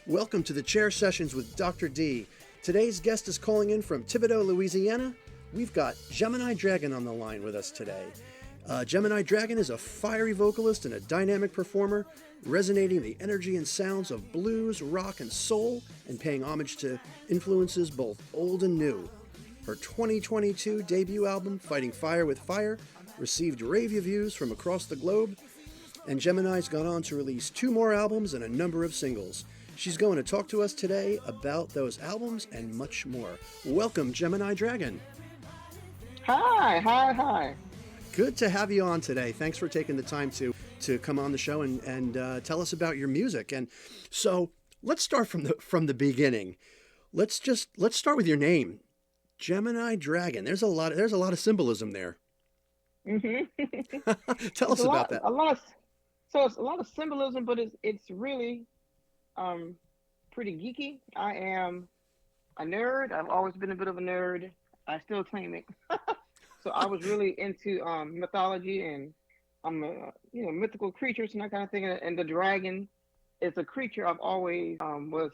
Welcome to the Chair Sessions with Dr. D. Today's guest is calling in from Thibodaux, Louisiana. We've got Geminii Dragon on the line with us today. Geminii Dragon is a fiery vocalist and a dynamic performer, resonating the energy and sounds of blues, rock, and soul, and paying homage to influences both old and new. Her 2022 debut album, Fighting Fire with Fire, received rave reviews from across the globe, and Gemini's gone on to release 2 more albums and a number of singles. She's going to talk to us today about those albums and much more. Welcome, Geminii Dragon. Hi. Good to have you on today. Thanks for taking the time to come on the show and tell us about your music. And so let's start from the beginning. Let's start with your name, Geminii Dragon. There's a lot of symbolism there. Mm-hmm. Tell us about that. It's a lot of symbolism, but it's really pretty geeky. I am a nerd. I've always been a bit of a nerd. I still claim it. So I was really into mythology and mythical creatures and that kind of thing. And the dragon is a creature I've always was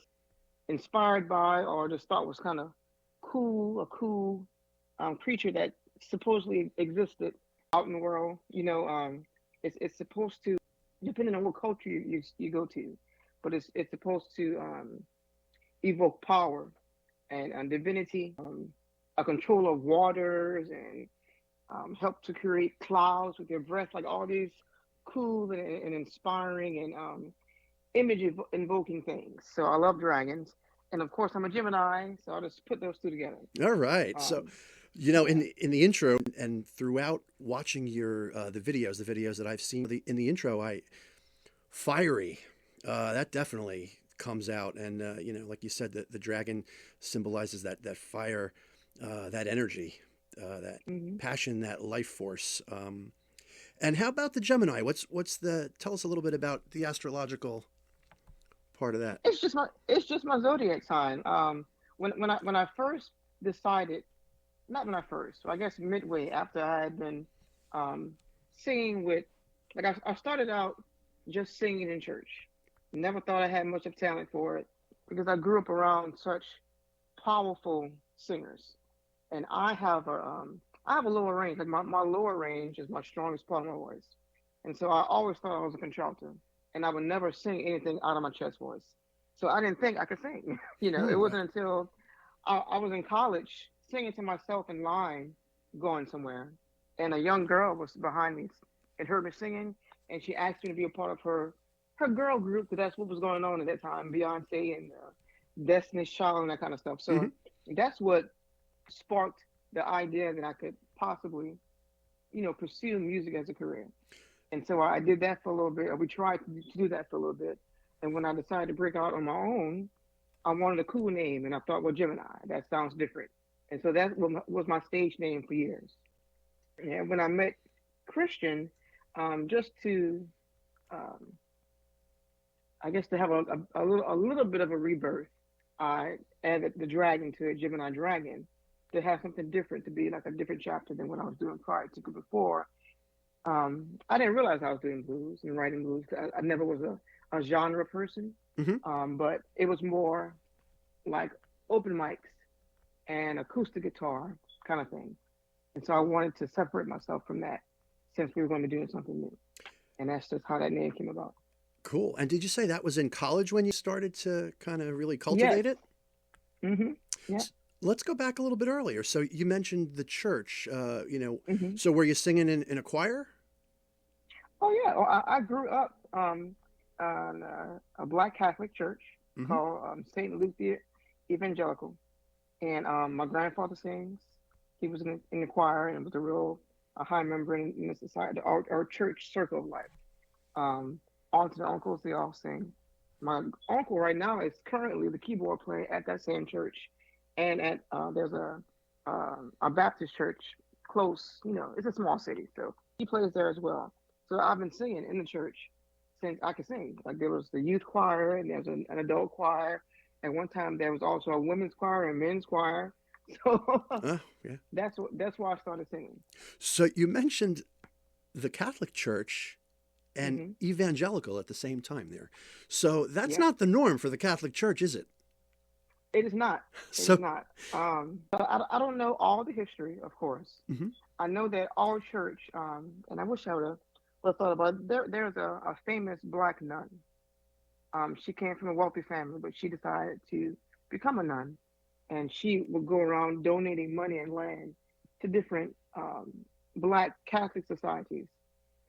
inspired by, or just thought was kind of a cool creature that supposedly existed out in the world. It's supposed to, depending on what culture you go to, but it's supposed to evoke power and divinity, a control of waters, and help to create clouds with your breath, like all these cool and inspiring and image-invoking things. So I love dragons. And of course, I'm a Gemini, so I'll just put those two together. All right. So, in the intro and throughout watching your the videos that I've seen in the intro, fiery, that definitely comes out. And like you said, the dragon symbolizes that fire, that energy, that passion, that life force. And how about the Gemini? Tell us a little bit about the astrological part of that. It's just my zodiac sign. When I first decided, I guess midway after I had been singing with, I started out just singing in church. Never thought I had much of talent for it because I grew up around such powerful singers, and I have a lower range. Like my lower range is my strongest part of my voice, and so I always thought I was a contralto, and I would never sing anything out of my chest voice. So I didn't think I could sing. It wasn't until I was in college singing to myself in line, going somewhere, and a young girl was behind me and heard me singing, and she asked me to be a part of her girl group, because that's what was going on at that time, Beyonce and Destiny's Child and that kind of stuff. So that's what sparked the idea that I could possibly, pursue music as a career. And so I did that for a little bit, or we tried to do that for a little bit. And when I decided to break out on my own, I wanted a cool name, and I thought, well, Gemini, that sounds different. And so that was my stage name for years. And when I met Christian, just to I guess to have a little bit of a rebirth, I added the dragon to it, Geminii Dragon, to have something different, to be like a different chapter than what I was doing prior to. Before, I didn't realize I was doing blues and writing blues. I never was a genre person, but it was more like open mics and acoustic guitar kind of thing. And so I wanted to separate myself from that, since we were going to be doing something new. And that's just how that name came about. Cool. And did you say that was in college when you started to kind of really cultivate it? Mm-hmm. Yeah. Let's go back a little bit earlier. So you mentioned the church, so were you singing in a choir? Oh, yeah. Well, I grew up on a Black Catholic church called St. Luke the Evangelical. And my grandfather sings. He was in the choir, and was a high member in the society, our church circle of life. Aunts and uncles, they all sing. My uncle right now is currently the keyboard player at that same church, and at there's a Baptist church close. It's a small city, so he plays there as well. So I've been singing in the church since I could sing. Like, there was the youth choir, and there's an adult choir. At one time, there was also a women's choir and men's choir. So that's why I started singing. So you mentioned the Catholic Church. and Hmm. evangelical at the same time there. So that's Yeah. not the norm for the Catholic Church, is it? It is not. It is So, not. But I don't know all the history, of course. mhm. I know that our church, and I wish I would have thought about it. There's a famous black nun. She came from a wealthy family, but she decided to become a nun, and she would go around donating money and land to different black Catholic societies.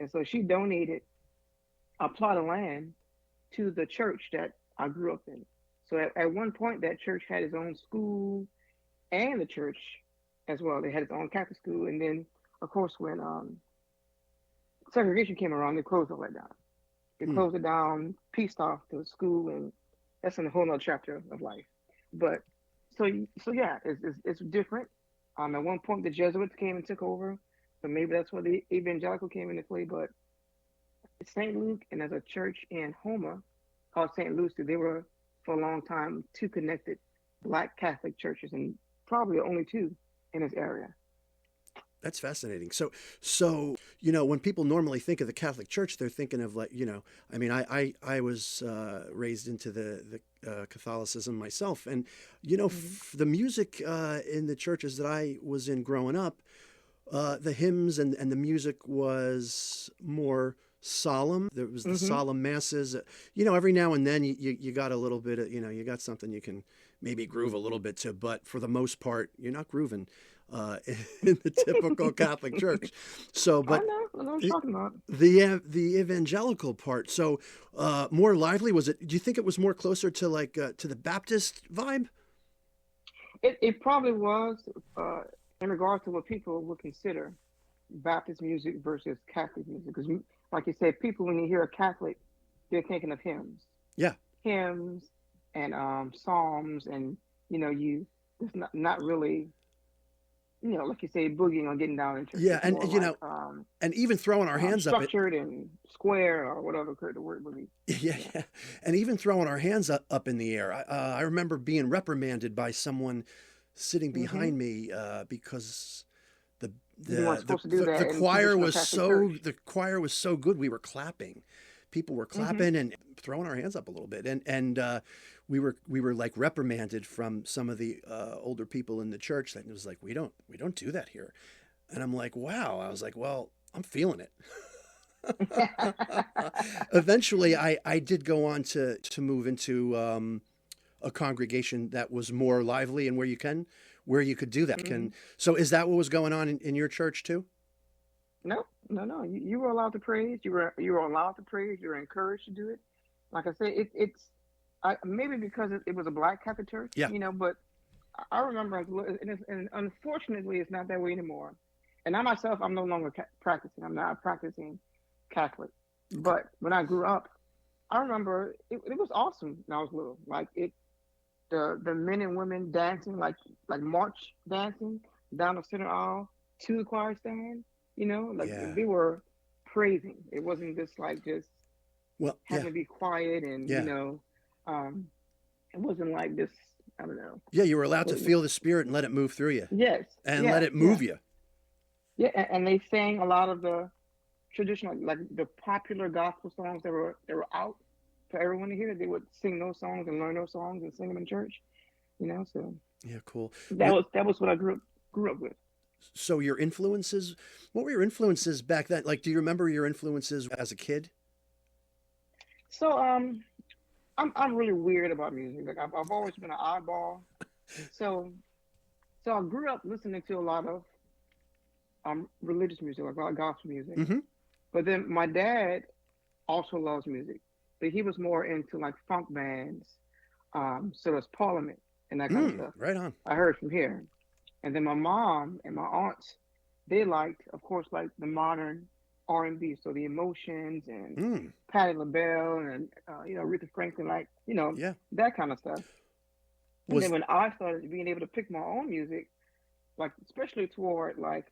And so she donated a plot of land to the church that I grew up in. So at one point, that church had its own school and the church as well. They had its own Catholic school. And then, of course, when segregation came around, they closed all that down. They Hmm. closed it down, pieced off the school, and that's in a whole nother chapter of life. But so yeah, it's different. At one point, the Jesuits came and took over, so maybe that's where the evangelical came into play. But St. Luke and as a church in Houma called St. Lucy, they were for a long time two connected Black Catholic churches, and probably the only two in this area. That's fascinating. So when people normally think of the Catholic Church, they're thinking of like, I mean, I was raised into the Catholicism myself, and Mm-hmm. the music in the churches that I was in growing up, the hymns and the music was more solemn. There was the Mm-hmm. solemn masses. Every now and then you got a little bit of, you got something you can maybe groove a little bit to, but for the most part, you're not grooving in the typical Catholic Church. So, but I know what I'm talking about. the evangelical part, so more lively, was it? Do you think it was more closer to like to the Baptist vibe? It probably was in regards to what people would consider Baptist music versus Catholic music. Because, like you said, people, when you hear a Catholic, they're thinking of hymns. Yeah. Hymns and psalms, and it's not really, like you say, boogieing or getting down in church. Yeah, It's and more like, and even throwing our hands up. structured and square or whatever the word would be. Yeah, and even throwing our hands up in the air. I remember being reprimanded by someone sitting Mm-hmm. behind me because You weren't supposed to do that the in choir traditional was Catholic church. the choir was so good. We were clapping. People were Mm-hmm. clapping and throwing our hands up a little bit, and we were like reprimanded from some of the older people in the church. That it was like, we don't do that here, and I'm like, wow. I was like, well, I'm feeling it. Eventually, I did go on to move into a congregation that was more lively and where you could do that. Mm-hmm. So is that what was going on in your church too? No. You were allowed to praise. You were allowed to praise. You were encouraged to do it. Like I said, it's maybe because it was a Black Catholic church. Yeah. But I remember, and unfortunately, it's not that way anymore. And I myself, I'm no longer practicing. I'm not practicing Catholic. But when I grew up, I remember it was awesome when I was little. Like the men and women dancing, like march dancing down the center aisle to the choir stand. Yeah. They were praising. It wasn't just Well, having yeah. to be quiet and it wasn't like this. I don't know. Yeah, you were allowed to feel the Spirit and let it move through you. Yes. And let it move you. Yeah, and they sang a lot of the traditional, like the popular gospel songs that were out for everyone to hear. They would sing those songs and learn those songs and sing them in church. So Yeah, cool. that was what I grew up with. So your influences, what were your influences back then? Like, do you remember your influences as a kid? So I'm really weird about music. Like I've always been an oddball. So I grew up listening to a lot of religious music, like a lot of gospel music. Mm-hmm. But then my dad also loves music, but he was more into like funk bands. So there's Parliament and that kind of stuff. Right on. I heard from here. And then my mom and my aunts, they liked, of course, like the modern R&B, so the Emotions and Patti LaBelle and Aretha Franklin, that kind of stuff. And then when I started being able to pick my own music, like especially toward like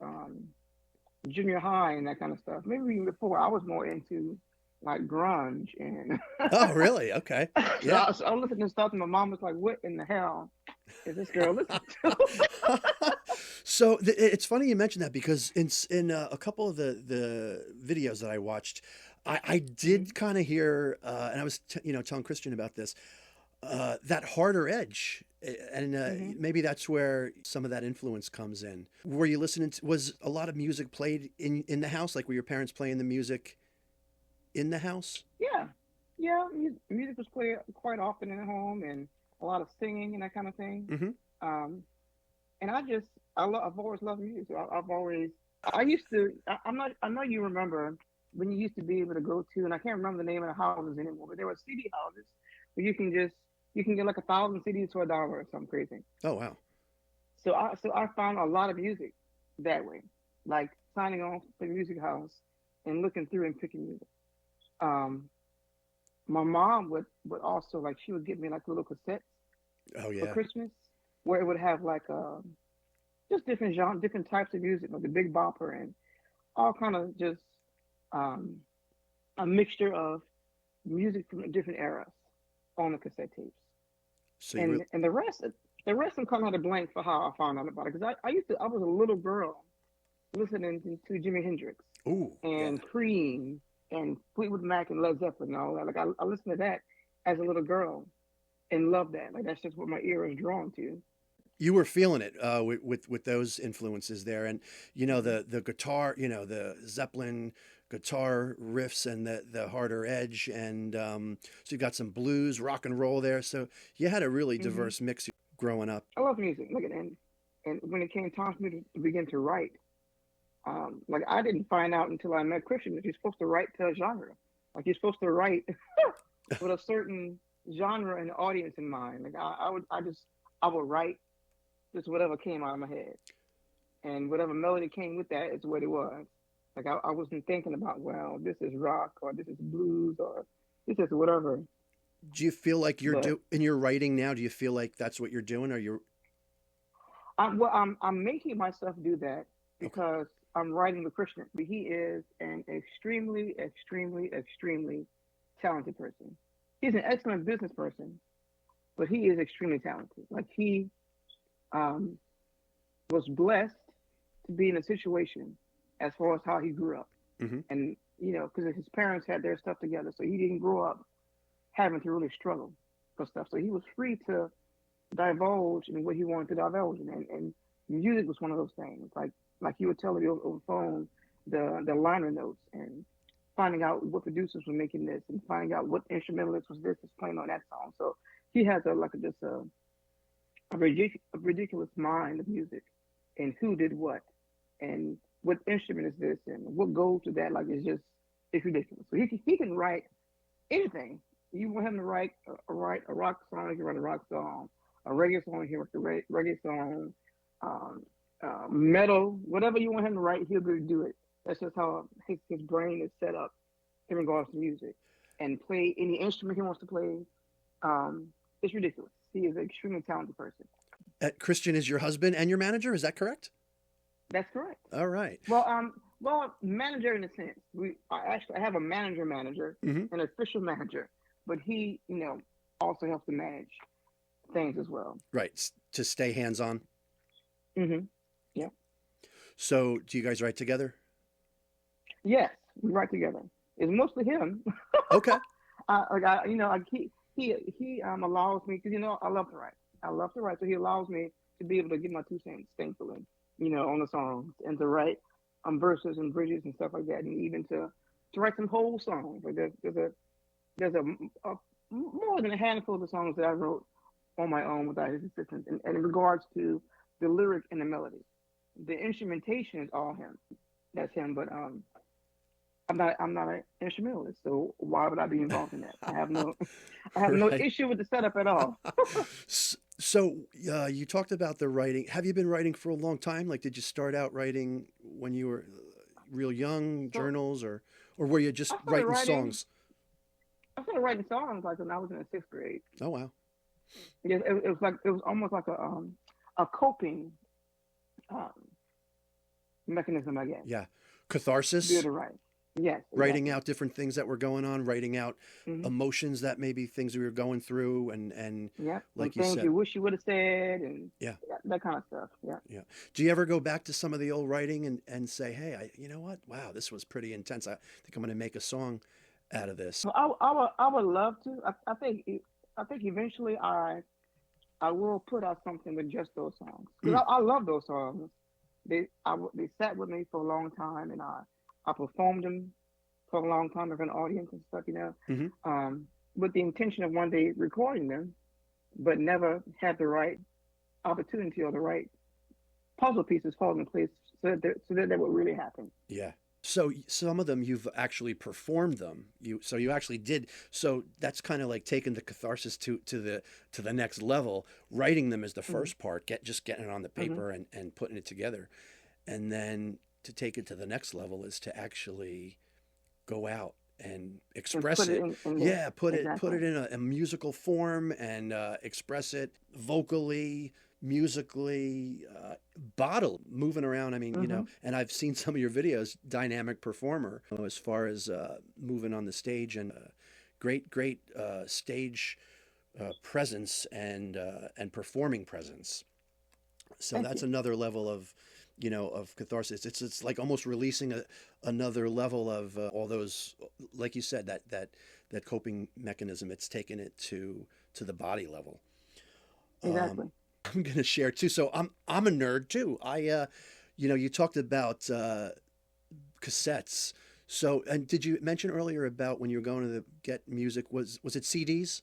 junior high and that kind of stuff, maybe even before, I was more into like grunge and Oh, really? Okay. Yeah. So I was listening to stuff and my mom was like, what in the hell is this girl listening to? So it's funny you mentioned that because in a couple of the videos that I watched, I did kind of hear, and I was telling Christian about this, that harder edge, and maybe that's where some of that influence comes in. Were you listening to, was a lot of music played in the house? Like, were your parents playing the music in the house? Yeah, yeah. Music was played quite often in the home, and a lot of singing and that kind of thing. And I've always loved music. I used to. I know you remember when you used to be able to go to, and I can't remember the name of the houses anymore, but there were CD houses where you can get like 1,000 CDs for $1 or something crazy. Oh wow! So I found a lot of music that way, like signing on for the music house and looking through and picking music. My mom would also, like, she would give me like little cassettes for Christmas, where it would have like just different genres, different types of music, like the Big Bopper and all kind of just a mixture of music from different eras on the cassette tapes. So and the rest I'm coming out of blank for how I found out about it, because I was a little girl listening to Jimi Hendrix and Cream and Fleetwood Mac and Led Zeppelin and all that. Like I listened to that as a little girl and loved that. Like, that's just what my ear is drawn to. You were feeling it with those influences there, and the guitar, the Zeppelin guitar riffs and the harder edge, and so you've got some blues, rock and roll there. So you had a really diverse mix growing up. I love music. Look at, and when it came time for me to begin to write, like, I didn't find out until I met Christian that you're supposed to write to a genre. Like, you're supposed to write with a certain genre and audience in mind. Like, I would write just whatever came out of my head, and whatever melody came with that is what it was. Like, I wasn't thinking about, well, this is rock or this is blues or this is whatever. Do you feel like in your writing now? Do you feel like that's what you're doing? Or I'm making myself do that because I'm writing with Christian. But he is an extremely, extremely, extremely talented person. He's an excellent business person, but he is extremely talented. Like, he was blessed to be in a situation as far as how he grew up. And, because his parents had their stuff together, so he didn't grow up having to really struggle for stuff. So he was free to divulge in what he wanted to divulge in. And music was one of those things. Like he would tell me over the phone the liner notes, and finding out what producers were making this, and finding out what instrumentalist was playing on that song. So he has a ridiculous mind of music, and who did what, and what instrument is this, and what goes to that. Like, it's ridiculous. So he can write anything. You want him to write a rock song, he can write a rock song. A reggae song, he can write a reggae song. Metal, whatever you want him to write, he'll be able to do it. That's just how his brain is set up in regards to music. And play any instrument he wants to play. It's ridiculous. He is an extremely talented person. Christian is your husband and your manager, is that correct? That's correct. All right. Well, manager in a sense. I have a manager, an official manager, but he, also helps to manage things as well. Right. To stay hands-on. Yeah. So, do you guys write together? Yes, we write together. It's mostly him. Okay. He allows me, because I love to write. So he allows me to be able to get my 2 cents, thankfully, on the songs, and to write verses and bridges and stuff like that, and even to write some whole songs. Like, there's a more than a handful of the songs that I wrote on my own without his assistance, and in regards to the lyric and the melody. The instrumentation is all him. That's him, but I'm not an instrumentalist, so why would I be involved in that? I have no issue with the setup at all. So you talked about the writing. Have you been writing for a long time? Like, did you start out writing when you were real young, journals, or were you just writing songs? I started writing songs like when I was in the 6th grade. Oh wow! Yeah, it was almost like a coping mechanism, I guess. Yeah, catharsis. Be able to write. Yes, writing exactly. out different things that were going on, writing out Hmm. emotions that maybe things we were going through, and Yep. And like you things said, you wish you would have said, and yeah, that kind of stuff. Yeah. yeah. Do you ever go back to some of the old writing and say, hey, you know what? Wow, this was pretty intense. I think I'm going to make a song out of this. So I would love to. I think eventually I will put out something with just those songs because Mm, I love those songs. They sat with me for a long time, and I performed them for a long time in front of an audience and stuff, hmm with the intention of one day recording them, but never had the right opportunity or the right puzzle pieces fall in place so that would really happen. Yeah. So some of them you've actually performed them. You actually did. So that's kind of like taking the catharsis to the next level. Writing them is the Hmm. first part. Just getting it on the Hmm. paper and putting it together, and then to take it to the next level is to actually go out and And express put it it. in there. Yeah, put Exactly. it in a musical form and express it vocally, musically, bottle moving around. I mean, Hmm. and I've seen some of your videos. Dynamic performer, as far as moving on the stage and great stage presence and performing presence. So Thank that's you. another level of of catharsis. It's like almost releasing another level of all those, like you said, that coping mechanism. It's taken it to the body level. um Exactly. I'm gonna share too. So I'm a nerd too. You talked about cassettes. So, and did you mention earlier about when you were going to get music, was it CDs?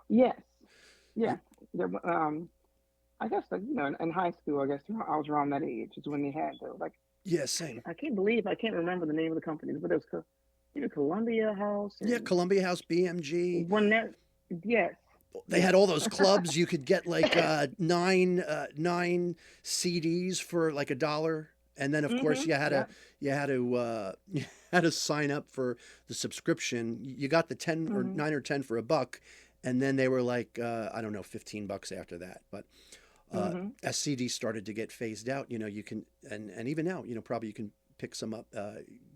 Yes. Y- Yeah. I guess like in high school, I guess I was around that age. Is when they had those. Like yeah, same. I can't believe I can't remember the name of the companies, but it was either Columbia House Yeah, and Columbia House, BMG. one that. Yes. They had Yes. all those clubs. You could get like nine CDs for like $1, and then of course Hmm. Yeah. you had to sign up for the subscription. You got the 10 or Hmm. 9 or 10 for $1, and then they were like I don't know, $15 after that. But Hmm. as CDs started to get phased out, you can and even now, probably you can pick some up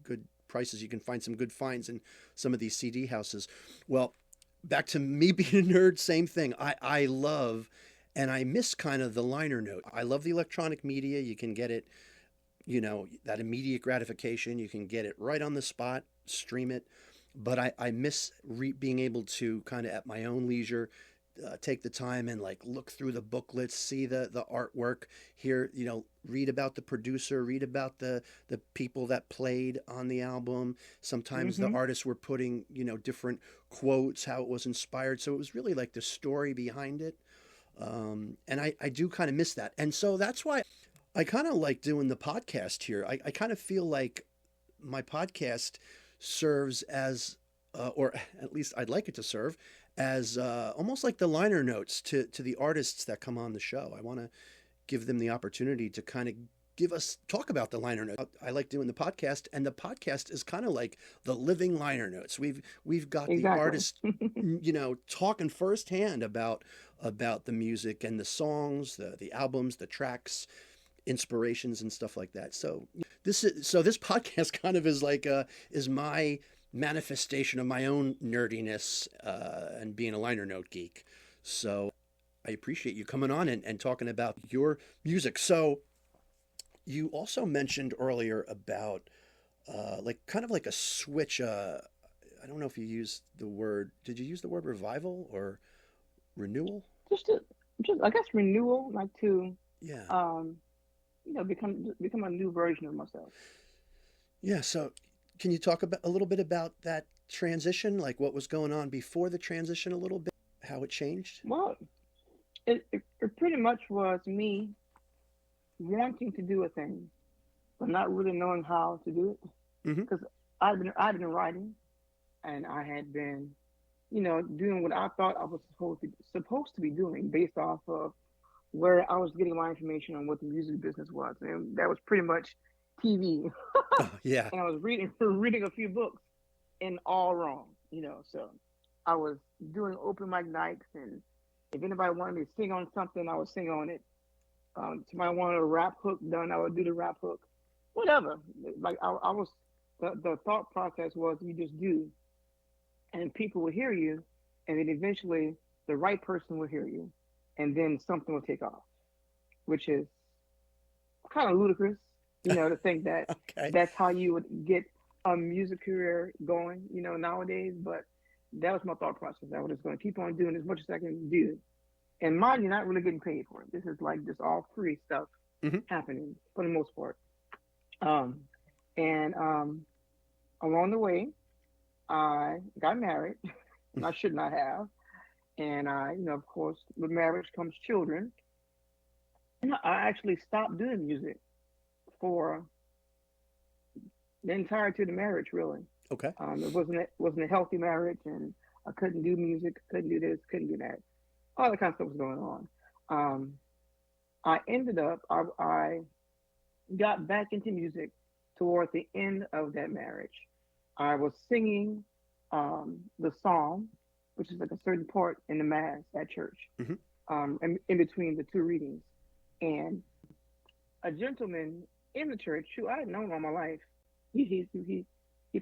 good prices. You can find some good finds in some of these CD houses. Well, back to me being a nerd, same thing. I love and I miss kind of the liner note. I love the electronic media. You can get it, that immediate gratification. You can get it right on the spot, stream it. But I miss being able to kind of at my own leisure take the time and like look through the booklets, see the artwork, hear, read about the producer, read about the people that played on the album. Sometimes the Hmm. artists were putting, different quotes, how it was inspired. So it was really like the story behind it. And I do kind of miss that. And so that's why I kind of like doing the podcast here. I kind of feel like my podcast serves as, or at least I'd like it to serve as almost like the liner notes to the artists that come on the show. I want to give them the opportunity to kind of talk about the liner notes. I like doing the podcast, and the podcast is kind of like the living liner notes. We've got the Exactly. artist, talking firsthand about the music and the songs, the albums, the tracks, inspirations and stuff like that. So this podcast kind of is like is my manifestation of my own nerdiness and being a liner note geek. So I appreciate you coming on and talking about your music. So you also mentioned earlier about like kind of like a switch. I don't know if you used the word. Did you use the word revival or renewal? just to, just I guess renewal, like to Yeah. um, become a new version of myself. Yeah. So can you talk about a little bit about that transition, like what was going on before the transition a little bit, how it changed? Well, it pretty much was me wanting to do a thing, but not really knowing how to do it. Mm-hmm. Because I've been writing, and I had been, doing what I thought I was supposed to be doing based off of where I was getting my information on what the music business was, and that was pretty much TV. Oh, yeah. And I was reading a few books, and all wrong, So I was doing open mic nights, and if anybody wanted me to sing on something, I would sing on it. Somebody wanted a rap hook done, I would do the rap hook. Whatever. Like I was the thought process was you just do, and people will hear you, and then eventually the right person will hear you, and then something will take off, which is kind of ludicrous, to think that Okay. that's how you would get a music career going, nowadays. But that was my thought process. I was just going to keep on doing as much as I can do. And mind you, not really getting paid for it. This is like just all free stuff Hmm. happening for the most part. And along the way, I got married, and I should not have. And of course, with marriage comes children. And I actually stopped doing music for the entirety of the marriage, really. Okay. It wasn't a healthy marriage, and I couldn't do music, couldn't do this, couldn't do that. All that kind of stuff was going on. I ended up, I got back into music toward the end of that marriage. I was singing the psalm, which is like a certain part in the mass at church, Hmm. in between the two readings. And a gentleman in the church who I had known all my life, he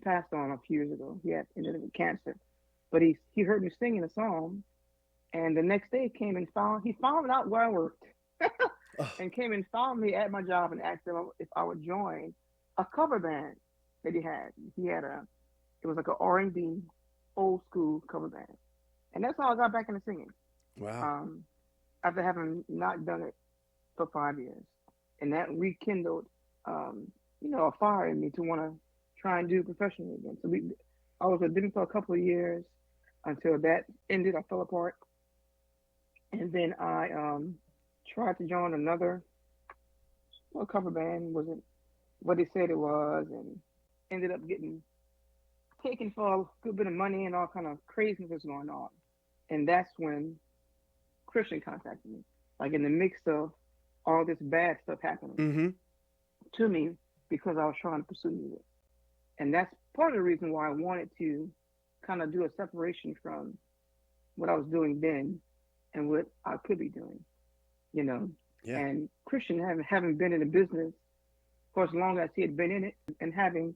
passed on a few years ago. He had ended up with cancer, but he heard me singing a psalm, and the next day he found out where I worked, Oh, and came and found me at my job and asked him if I would join a cover band that he had. It was like an R&B old school cover band, and that's how I got back into singing. wow. After having not done it for 5 years, and that rekindled, a fire in me to want to try and do it professionally again. So I was with them for a couple of years until that ended. I fell apart, and then I tried to join another cover band. Wasn't what they said it was, and ended up getting taken for a good bit of money and all kind of craziness was going on. And that's when Christian contacted me, like in the mix of all this bad stuff happening Hmm. to me because I was trying to pursue music. And that's part of the reason why I wanted to kind of do a separation from what I was doing then and what I could be doing, Yeah. And Christian having been in the business for as long as he had been in it and having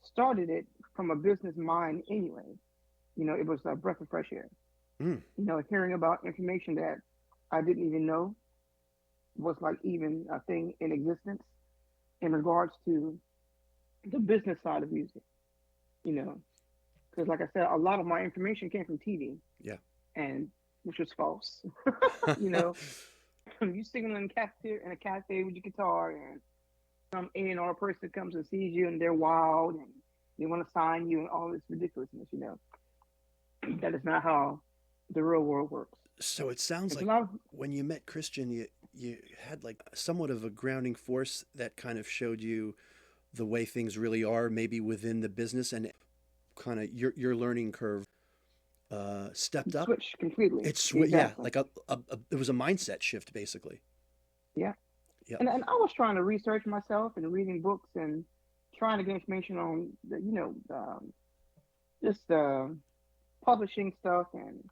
started it from a business mind anyway, it was a breath of fresh air. Mm. Hearing about information that I didn't even know was like even a thing in existence in regards to the business side of music, because like I said, a lot of my information came from TV. Yeah. And which was false. You singing in a cafe with your guitar, and some A&R person comes and sees you, and they're wild, and they want to sign you, and all this ridiculousness. That is not how the real world works. So it sounds It's like a lot of, when you met Christian, you had like somewhat of a grounding force that kind of showed you the way things really are, maybe within the business, and kind of your learning curve stepped up. switched completely. Yeah, Exactly. like it was a mindset shift basically. Yeah. Yeah. And I was trying to research myself and reading books and trying to get information on just publishing stuff and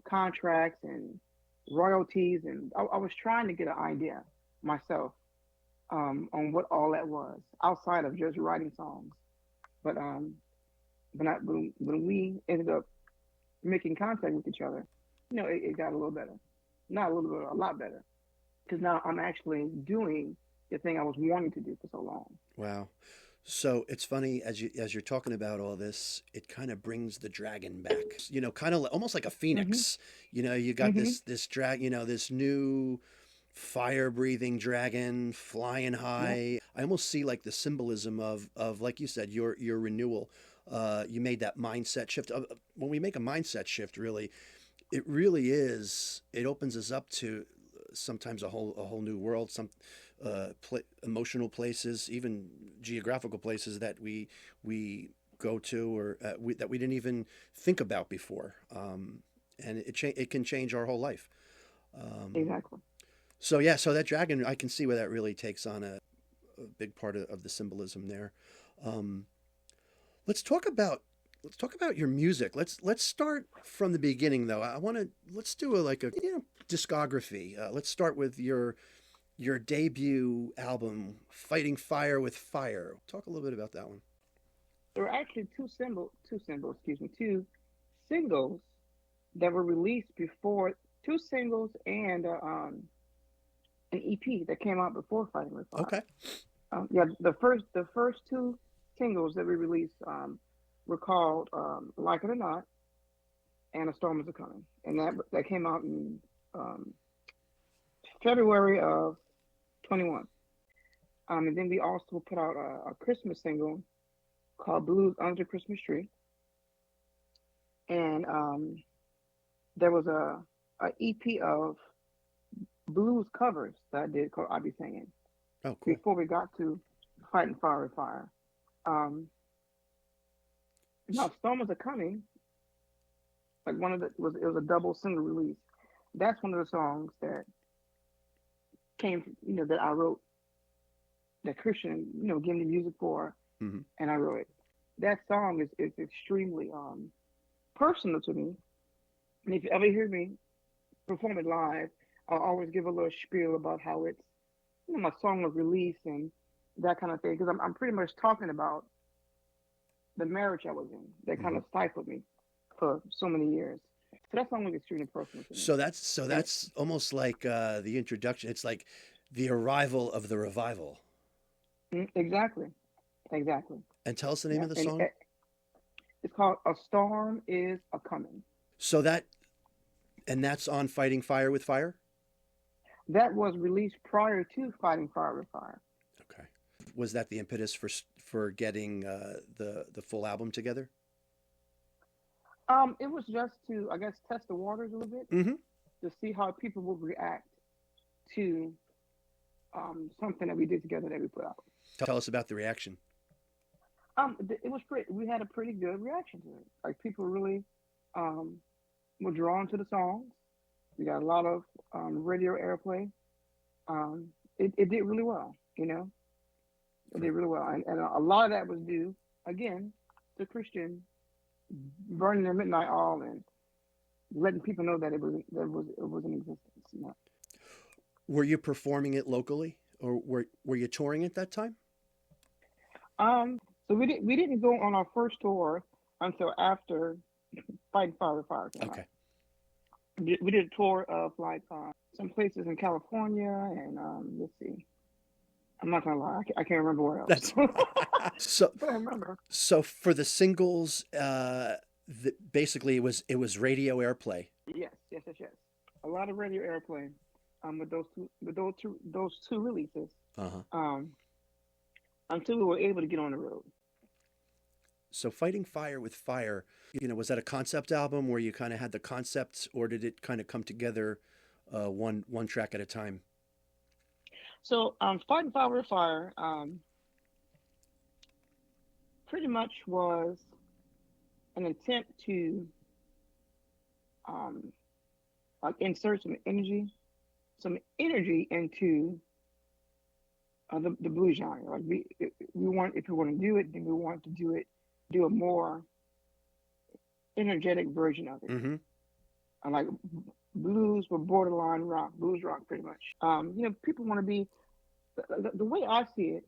contracts and royalties, and I was trying to get an idea myself on what all that was outside of just writing songs. But when we ended up making contact with each other, it got a little better. Not a little bit, a lot better. Because now I'm actually doing the thing I was wanting to do for so long. Wow. So it's funny as you're talking about all this, it kind of brings the dragon back. Kind of almost like a phoenix. You got Hmm. this this new fire-breathing dragon flying Yeah. high. I almost see like the symbolism of like you said, your renewal. You made that mindset shift. When we make a mindset shift, it really is. It opens us up to sometimes a whole new world. Some emotional places, even geographical places that we go to or that we didn't even think about before. And it can change our whole life. Exactly. So yeah, so that dragon, I can see where that really takes on a big part of the symbolism there. Um, let's talk about your music. Let's start from the beginning though. Let's do a discography. Let's start with your your debut album, Fighting Fire with Fire. Talk a little bit about that one. There were actually two singles that were released before, two singles and an EP that came out before Fighting with Fire. Okay. Yeah, the first two singles that we released were called Like It or Not and A Storm Is A Coming, and that came out in February of 21. And then we also put out a Christmas single called Blues Under the Christmas Tree, and there was a EP of blues covers that I did called "I'll Be Singing." Oh, cool. Before we got to Fighting Fire with Fire. Now, Storm Is A Coming, like it was a double single release. That's one of the songs that came, that I wrote, that Christian, gave me music for, and I wrote it. That song is extremely personal to me. And if you ever hear me perform it live, I'll always give a little spiel about how it's, my song of release and that kind of thing, because I'm pretty much talking about the marriage I was in that kind of stifled me for so many years. So that song was extremely personal to me. So that's almost like the introduction. It's like the arrival of the revival. Exactly. And tell us the name of the song. It's called A Storm Is A Coming. So that's on Fighting Fire with Fire? That was released prior to Fighting Fire with Fire. Okay. Was that the impetus for getting the full album together? It was just to, I guess, test the waters a little bit, to see how people would react to something that we did together that we put out. Tell us about the reaction. It was we had a pretty good reaction to it. Like, people really were drawn to the songs. We got a lot of radio airplay. It did really well, It did really well. And a lot of that was due, again, to Christian burning their midnight oil and letting people know that it was in existence. Were you performing it locally, or were you touring at that time? So we didn't go on our first tour until after Fighting Fire with Fire came out. We did a tour of some places in California and let's see. I'm not gonna lie, I can't remember where else. So I remember. So for the singles, basically it was radio airplay. Yes. A lot of radio airplay. With those two releases. Until we were able to get on the road. So Fighting Fire with Fire, was that a concept album where you kind of had the concepts, or did it kind of come together one track at a time? So Fighting Fire with Fire pretty much was an attempt to insert some energy into the blues genre. Like we want, if we want to do it, then we want to do a more energetic version of it. And like blues were borderline rock, blues rock, pretty much. People want to be the way I see it.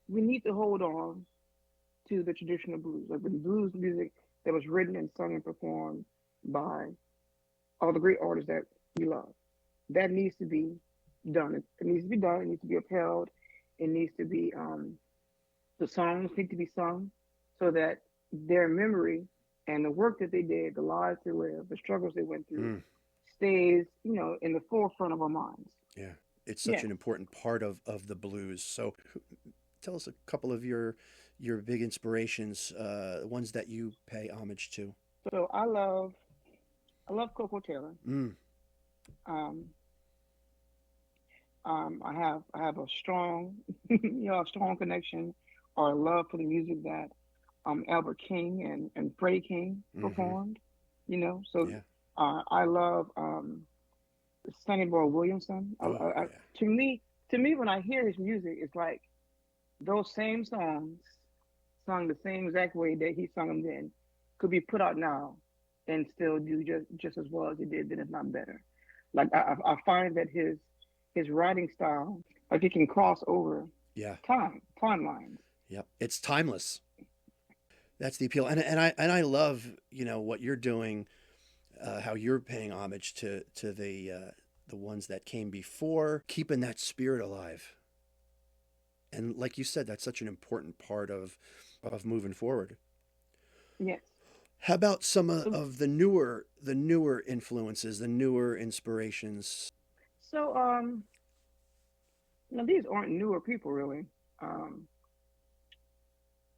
We need to hold on to the traditional blues, like the blues music that was written and sung and performed by all the great artists that we love. That needs to be done. It needs to be done. It needs to be upheld. It needs to be, the songs need to be sung so that their memory and the work that they did, the lives they lived, the struggles they went through, stays, in the forefront of our minds. Yeah. It's such an important part of the blues. So tell us a couple of your big inspirations, ones that you pay homage to. So I love 𝘱𝐻𝐻𝐻. I have a strong, strong connection or love for the music that Albert King and Freddie King performed. I love Sonny Boy Williamson. To me, when I hear his music, it's like those same songs sung the same exact way that he sung them then could be put out now and still do just as well as he did then, if not better. Like I find that his writing style, like it can cross over Yeah. timelines. Yep. It's timeless. That's the appeal. And I love, what you're doing, how you're paying homage to the ones that came before, keeping that spirit alive. And like you said, that's such an important part of moving forward. Yes. How about some of the newer influences, the newer inspirations? So these aren't newer people really.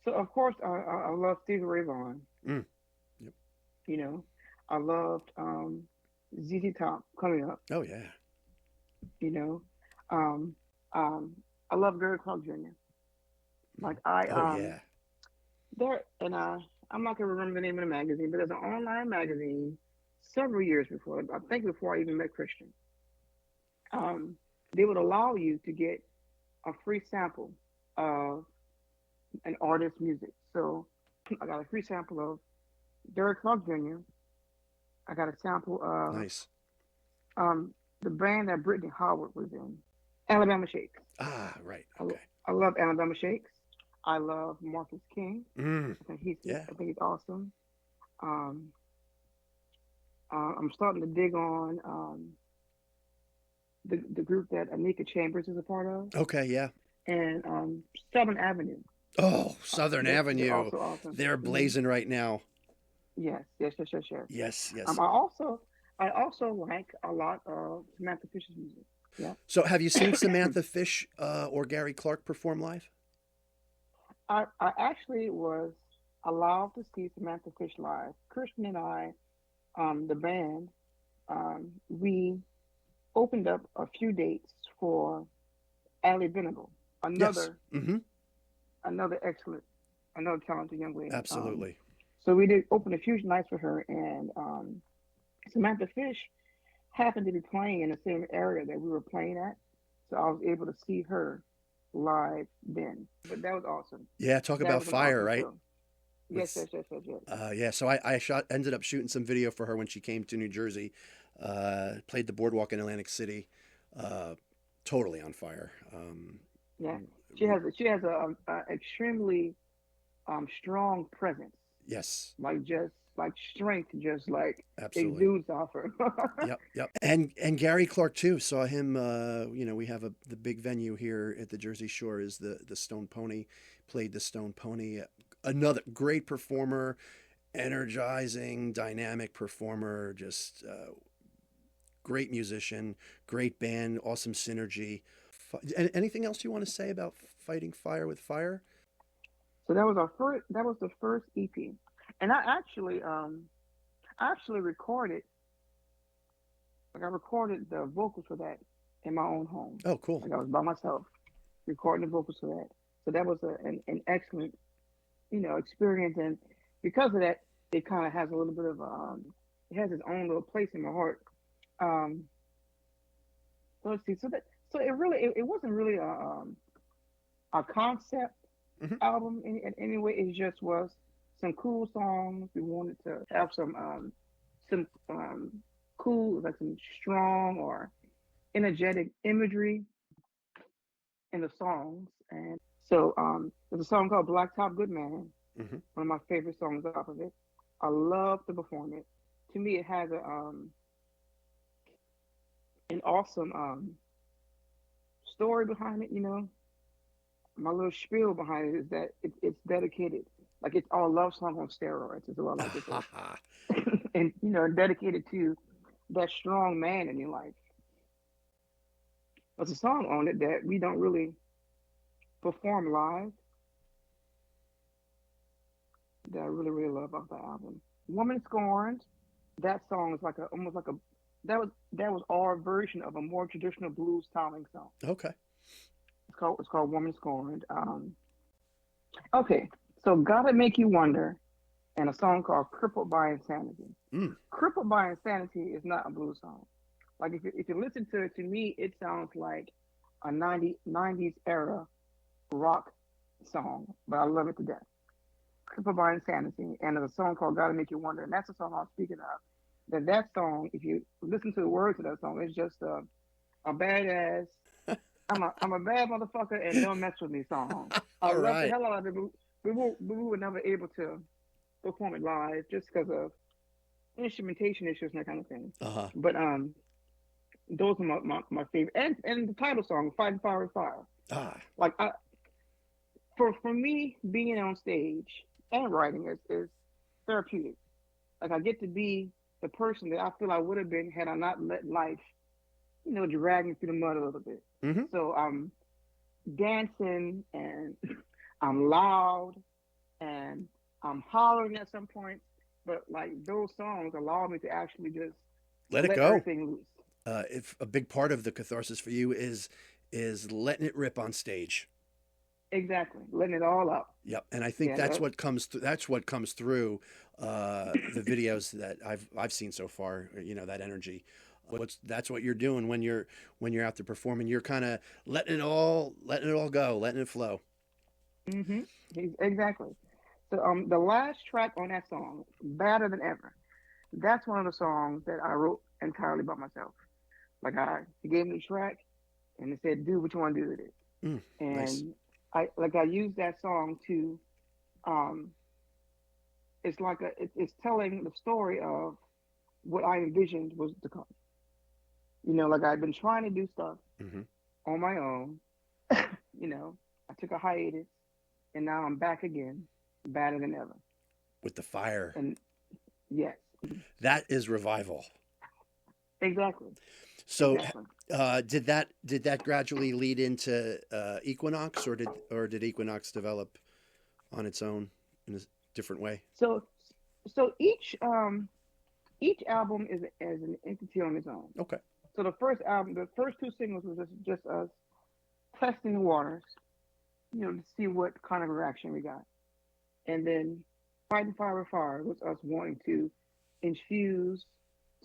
So of course I love Stevie Ray Vaughan. Mm. Yep. I loved ZZ Top coming up. Oh yeah. I love Gary Clark Jr. Like yeah. I'm not gonna remember the name of the magazine, but there's an online magazine several years before, I think before I even met Christian. They would allow you to get a free sample of an artist's music. So I got a free sample of Gary Clark Jr. I got a sample of Nice. The band that Brittany Howard was in, Alabama Shakes. Ah, right. Okay. I love Alabama Shakes. I love Marcus King. Mm. I think he's awesome. I'm starting to dig on the group that Anika Chambers is a part of. Okay, yeah. And Southern Avenue. Oh, Southern Avenue. They're also awesome. They're blazing right now. Yes. Yes. I also like a lot of Samantha Fisher's music. Yeah. So have you seen Samantha Fish or Gary Clark perform live? I actually was allowed to see Samantha Fish live. Christian and I, the band, we opened up a few dates for Allie Venable, another excellent, another talented young lady. Absolutely. So we did open a few nights for her, and Samantha Fish happened to be playing in the same area that we were playing at, so I was able to see her live then. But that was awesome. Yeah, talk about fire, awesome right? show. Yes. Yeah, so I ended up shooting some video for her when she came to New Jersey. Played the boardwalk in Atlantic City. Totally on fire. Yeah, she has a extremely strong presence. Yes. Like strength, just like Absolutely. exudes off her. Yep. And Gary Clark too. Saw him. We have the big venue here at the Jersey Shore is the Stone Pony. Played the Stone Pony. Another great performer, energizing, dynamic performer. Just great musician, great band, awesome synergy. Anything else you want to say about fighting fire with fire? So that was the first EP, and I actually recorded. Like I recorded the vocals for that in my own home. Oh, cool! Like I was by myself recording the vocals for that. So that was an excellent, experience, and because of that, it kind of has a little bit of it has its own little place in my heart. So let's see. So it wasn't really a concept album in any way. It just was some cool songs. We wanted to have some cool, like some strong or energetic imagery in the songs. And so there's a song called Blacktop Good Man, one of my favorite songs off of it. I love to perform it. To me, it has an awesome story behind it. My little spiel behind it is that it's dedicated, like it's all love song on steroids, is what I like to say. And dedicated to that strong man in your life. There's a song on it that we don't really perform live that I really, really love off the album. Woman Scorned, that song is that was our version of a more traditional blues styling song. Okay. It's called Woman Scorned. Okay, so Gotta Make You Wonder, and a song called Crippled by Insanity. Crippled by Insanity is not a blues song. Like if you listen to it, to me, it sounds like a 90s era rock song, but I love it to death. Crippled by Insanity, and there's a song called Gotta Make You Wonder, and that's the song I was speaking of. that song, if you listen to the words of that song, it's just a badass. I'm a bad motherfucker and don't mess with me song. I All love the right. hell out of it. We were never able to perform it live just because of instrumentation issues and that kind of thing. Uh-huh. But those are my favorite. And the title song, Fighting Fire with Fire. Ah. Like for me, being on stage and writing is therapeutic. Like I get to be the person that I feel I would have been had I not let life, drag me through the mud a little bit. Mm-hmm. So I'm dancing and I'm loud and I'm hollering at some point, but like those songs allow me to actually just Let it go. everything loose. If a big part of the catharsis for you is letting it rip on stage. Exactly, letting it all out. Yep, and I think that's what comes through the videos that I've seen so far. That energy. That's what you're doing when you're out there performing. You're kind of letting it all go, letting it flow. Mm-hmm. Exactly. So the last track on that song, Better Than Ever, that's one of the songs that I wrote entirely by myself. Like he gave me the track and it said, do what you want to do with it. And nice. I used that song to it's like it's telling the story of what I envisioned was to come. Like I've been trying to do stuff on my own. I took a hiatus and now I'm back again, better than ever. With the fire. And yes. That is revival. Exactly. So did that gradually lead into Equinox, or did Equinox develop on its own in a different way? So each album is an entity on its own. Okay. So the first album, the first two singles was just us testing the waters, to see what kind of reaction we got. And then Fighting Fire with Fire was us wanting to infuse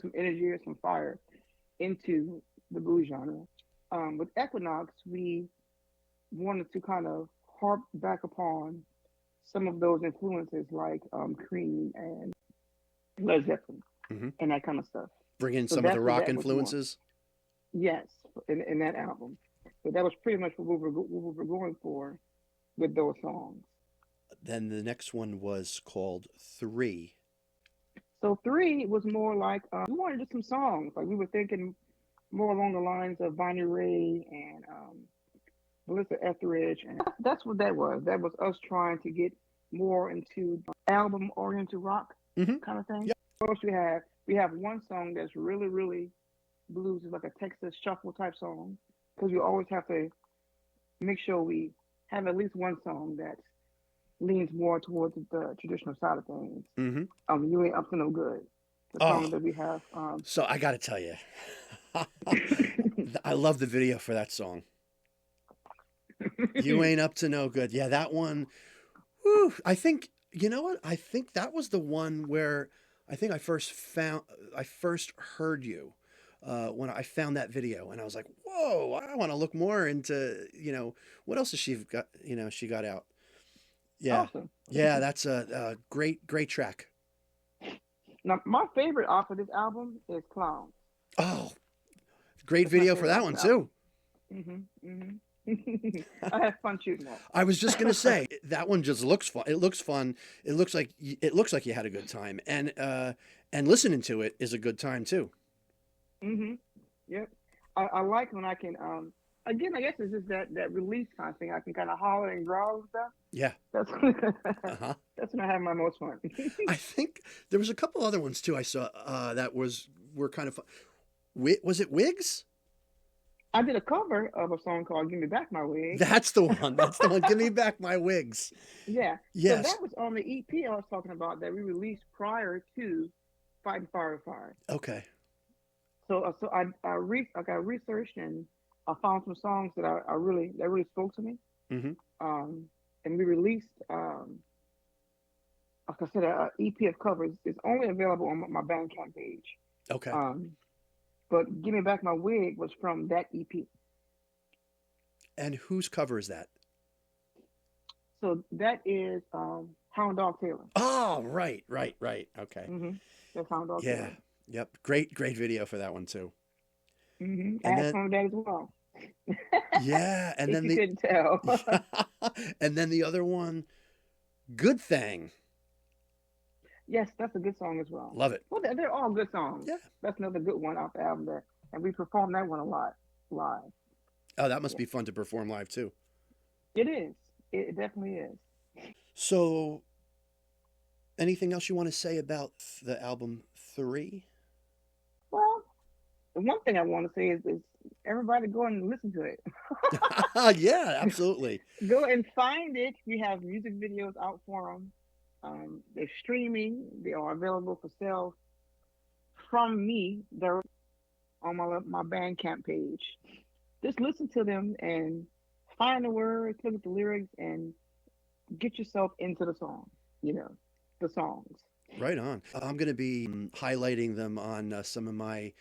some energy or some fire into the blues genre. With Equinox, we wanted to kind of harp back upon some of those influences like Cream and Led Zeppelin and that kind of stuff. Bring in some of the rock influences? Yes, in that album. So that was pretty much what we were going for with those songs. Then the next one was called 3. So 3 was more like, we wanted to do some songs. Like we were thinking more along the lines of Bonnie Raitt and Melissa Etheridge. And that's what that was. That was us trying to get more into album-oriented rock kind of thing. Yep. First we have one song that's really, really blues. It's like a Texas shuffle type song. Because we always have to make sure we have at least one song that leans more towards the traditional side of things. You Ain't Up to No Good. The song that we have. So I got to tell you, I love the video for that song. You Ain't Up to No Good. Yeah, that one. Whew, I think, you know what? I think that was the one where I think I first heard you when I found that video, and I was like, whoa, I want to look more into, what else has she got, she got out. Yeah. Awesome. Yeah, that's a great track. Now, my favorite off of this album is Clowns. Oh, great video for that one too. I had fun shooting that. I was just gonna say that one just looks fun. It looks fun. It looks like you had a good time, and listening to it is a good time too. Yep. I like when I can. Again, I guess it's just that release kind of thing. I can kind of holler and growl and stuff. Yeah. That's that's when I have my most fun. I think there was a couple other ones too I saw that were kind of fun. Was it Wigs? I did a cover of a song called "Give Me Back My Wigs." That's the one. That's the one. Give Me Back My Wigs. Yeah. Yes. So that was on the EP I was talking about that we released prior to Fighting Fire with Fire. Okay. So I researched and I found some songs that really spoke to me. And we released, like I said, an EP of covers. It's only available on my Bandcamp page. Okay. But Give Me Back My Wig was from that EP. And whose cover is that? So that is Hound Dog Taylor. Oh, right. Okay. That's Hound Dog Taylor. Yep. Great video for that one too. I And had then, fun with that as well. yeah. And If then you couldn't tell. and then the other one, Good Thing. Yes, that's a good song as well. Love it. Well, they're all good songs. Yeah. That's another good one off the album there. And we performed that one a lot live. Oh, that must be fun to perform live too. It is. It definitely is. So, anything else you want to say about the album 3? Well, the one thing I want to say is everybody go and listen to it. Yeah, absolutely. Go and find it. We have music videos out for them. They're streaming. They are available for sale from me. They're on my Bandcamp page. Just listen to them and find the words, look at the lyrics, and get yourself into the song. The songs. Right on. I'm going to be highlighting them on some of my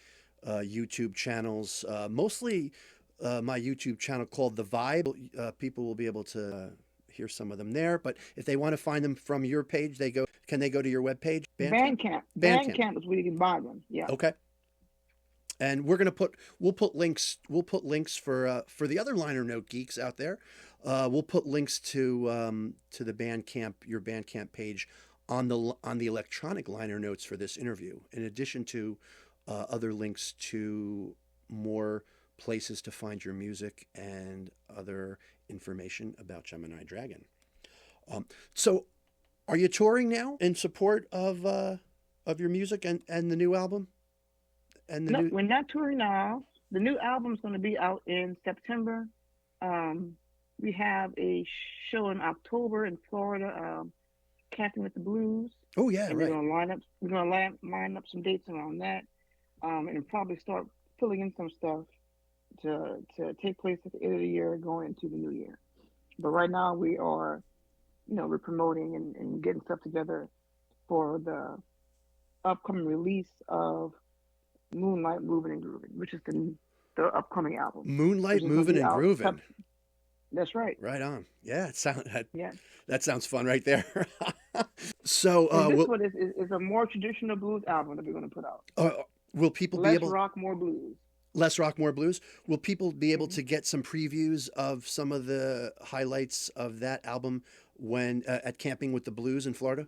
YouTube channels, mostly my YouTube channel called The Vibe. People will be able to hear some of them there, but if they want to find them from your page, can they go to your webpage? Bandcamp. Bandcamp is where you can buy them. Yeah. Okay. And we'll put links for the other liner note geeks out there. We'll put links to the Bandcamp, your Bandcamp page on the electronic liner notes for this interview, in addition to other links to more places to find your music and other information about Geminii Dragon. So are you touring now in support of your music and the new album? No, we're not touring now. The new album's going to be out in September. We have a show in October in Florida, Camping with the Blues. Oh yeah, and right. We're going to line up some dates around that, and probably start filling in some stuff to take place at the end of the year, going into the new year. But right now we are, we're promoting and getting stuff together for the upcoming release of Moonlight Moving and Grooving, which is the upcoming album. Moonlight Moving and Grooving. That's right. Right on. Yeah, yeah. That sounds fun right there. So this one is a more traditional blues album that we're going to put out. Will people Less be able rock, more blues? Less rock, more blues. Will people be able to get some previews of some of the highlights of that album when at Camping with the Blues in Florida?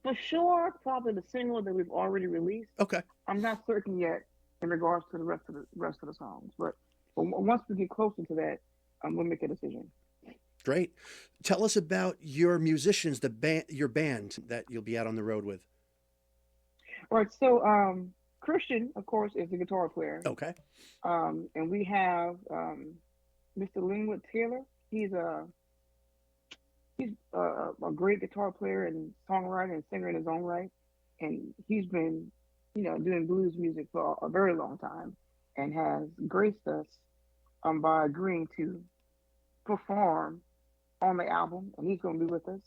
For sure, probably the single that we've already released. Okay. I'm not certain yet in regards to the rest of the songs, but once we get closer to that, we'll make a decision. Great. Tell us about your musicians, your band that you'll be out on the road with. All right. So Christian, of course, is the guitar player. Okay. And we have Mr. Linwood Taylor. He's a great guitar player and songwriter and singer in his own right. And he's been, doing blues music for a very long time and has graced us by agreeing to perform on the album. And he's going to be with us.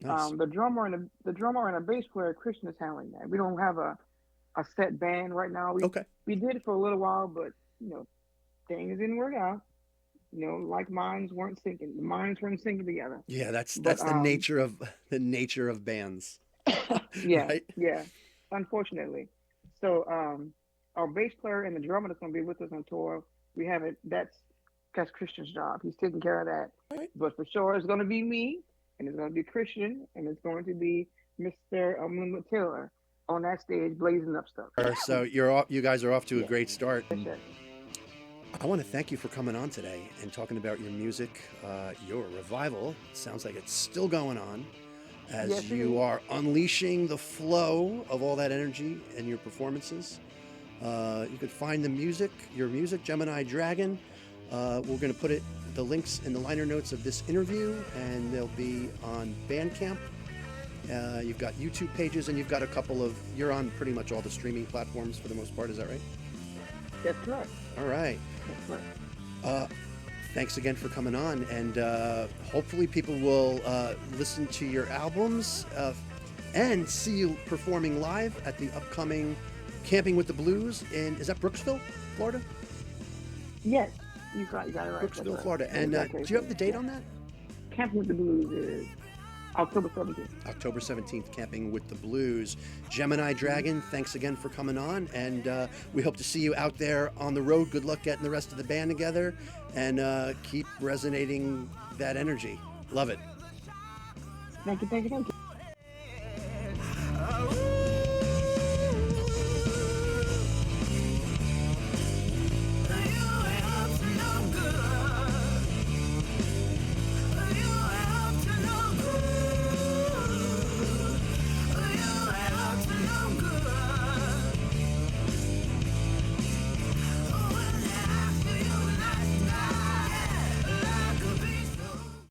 Nice. The drummer and the bass player, Christian, is handling that. We don't have a set band right now. We did it for a little while, but things didn't work out. Like minds weren't syncing. The minds weren't syncing together. Yeah, that's the nature of bands. Yeah, right? Yeah. Unfortunately, so our bass player and the drummer that's going to be with us on tour, we have it. That's Christian's job. He's taking care of that. Right. But for sure, it's going to be me, and it's going to be Christian, and it's going to be Mr. Linwood Taylor on that stage blazing up stuff. So you guys are off to a great start. Yes. I want to thank you for coming on today and talking about your music, your revival. Sounds like it's still going on as you are unleashing the flow of all that energy in your performances. You could find your music, Geminii Dragon. We're going to put the links in the liner notes of this interview, and they'll be on Bandcamp. You've got YouTube pages, and you've got you're on pretty much all the streaming platforms for the most part. Is that right? That's correct. All right. Thanks again for coming on, and hopefully people will listen to your albums and see you performing live at the upcoming Camping with the Blues is that Brooksville, Florida? Yes, you got it right. Brooksville, Florida. And do you have the date on that? Camping with the Blues is October 17th. October 17th, Camping with the Blues. Geminii Dragon, thanks again for coming on, and we hope to see you out there on the road. Good luck getting the rest of the band together, and keep resonating that energy. Love it. Thank you, thank you, thank you.